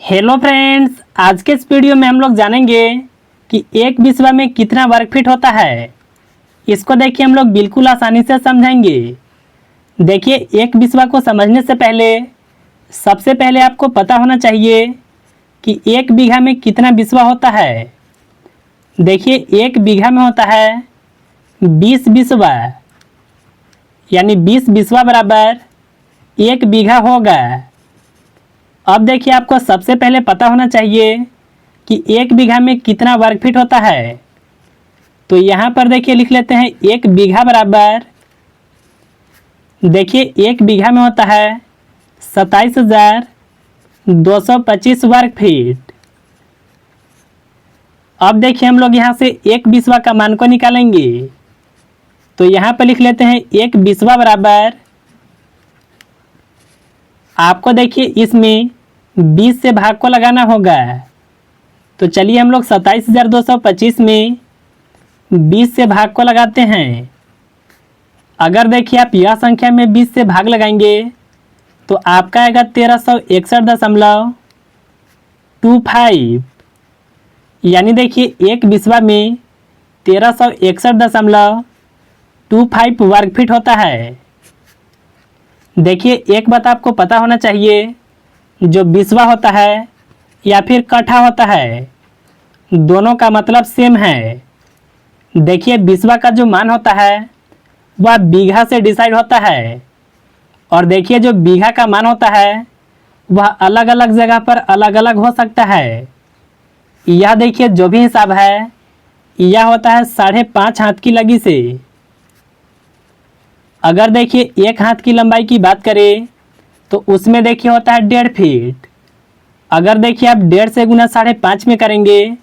Hello friends, आज के इस वीडियो में हम लोग जानेंगे कि एक बिस्वा में कितना वर्ग फीट होता है। इसको देखिए हम लोग बिल्कुल आसानी से समझेंगे। देखिए, एक बिस्वा को समझने से पहले सबसे पहले आपको पता होना चाहिए कि एक बीघा में कितना बिस्वा होता है। देखिए, एक बीघा में होता है 20 बिस्वा, यानी 20 बिस्वा बराबर एक बीघा होगा। अब देखिए, आपको सबसे पहले पता होना चाहिए कि एक बीघा में कितना वर्ग फीट होता है। तो यहाँ पर देखिए लिख लेते हैं एक बीघा बराबर, देखिए एक बीघा में होता है 27,225 वर्ग फीट। अब देखिए हम लोग यहाँ से एक बिस्वा का मान को निकालेंगे। तो यहाँ पर लिख लेते हैं एक बिस्वा बराबर, आपको देखिए इसमें 20 से भाग को लगाना होगा। तो चलिए हम लोग 27,225 में 20 से भाग को लगाते हैं। अगर देखिए आप यह संख्या में 20 से भाग लगाएंगे तो आपका आएगा 1361.25, यानी देखिए एक बिस्वा में 1361.25 वर्ग फीट होता है। देखिए, एक बात आपको पता होना चाहिए, जो बिस्वा होता है या फिर कट्ठा होता है, दोनों का मतलब सेम है। देखिए, बिस्वा का जो मान होता है वह बीघा से डिसाइड होता है, और देखिए जो बीघा का मान होता है वह अलग अलग जगह पर अलग अलग हो सकता है। यह देखिए जो भी हिसाब है यह होता है 5.5 हाथ की लगी से। अगर देखिए एक हाथ की लंबाई की बात करें तो उसमें देखिए होता है 1.5 फीट। अगर देखिए आप 1.5 से गुना 5.5 में करेंगे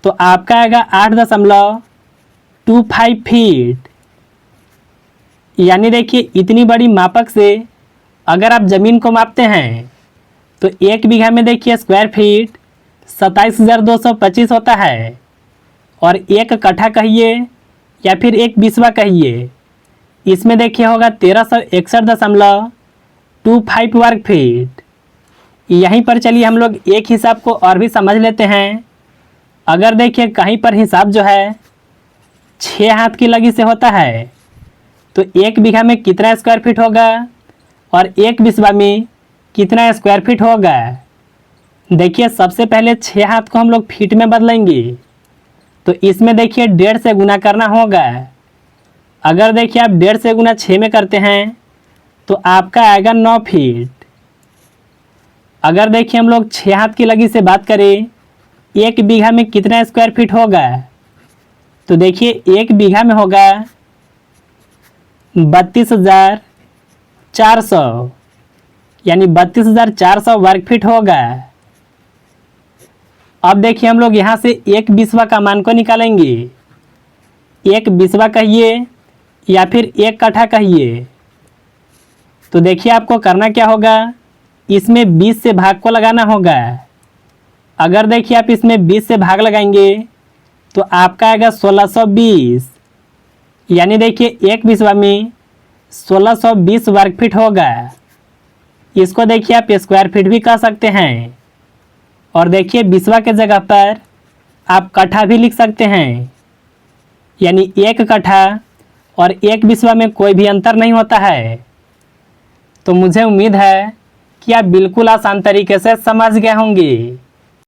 तो आपका आएगा 8.25 फीट। यानी देखिए इतनी बड़ी मापक से अगर आप ज़मीन को मापते हैं तो एक बीघा में देखिए स्क्वायर फीट 27,225 होता है, और एक कट्ठा कहिए या फिर एक बिस्वा कहिए, इसमें देखिए होगा 1361.25 वर्ग फीट। यहीं पर चलिए हम लोग एक हिसाब को और भी समझ लेते हैं। अगर देखिए कहीं पर हिसाब जो है 6 हाथ की लगी से होता है तो एक बीघा में कितना स्क्वायर फीट होगा और एक बिस्वा में कितना स्क्वायर फीट होगा। देखिए सबसे पहले 6 हाथ को हम लोग फीट में बदलेंगे। तो इसमें देखिए 1.5 से गुना करना होगा। अगर देखिए आप 1.5 से गुना 6 में करते हैं तो आपका आएगा 9 फीट। अगर देखिए हम लोग 6 हाथ की लगी से बात करें एक बीघा में कितना स्क्वायर फीट होगा, तो देखिए एक बीघा में होगा 32,400, यानी 32,400 वर्ग फीट होगा। अब देखिए हम लोग यहाँ से एक बिस्वा का मान को निकालेंगे। एक बिस्वा कहिए या फिर एक कट्ठा कहिए। तो देखिए आपको करना क्या होगा, इसमें 20 से भाग को लगाना होगा। अगर देखिए आप इसमें 20 से भाग लगाएंगे तो आपका आएगा 1620, यानी देखिए एक बिस्वा में 1620 वर्ग फीट होगा। इसको देखिए आप स्क्वायर फीट भी कह सकते हैं, और देखिए बिस्वा के जगह पर आप कट्ठा भी लिख सकते हैं। यानी एक कट्ठा और एक बिस्वा में कोई भी अंतर नहीं होता है। तो मुझे उम्मीद है कि आप बिल्कुल आसान तरीके से समझ गए होंगे।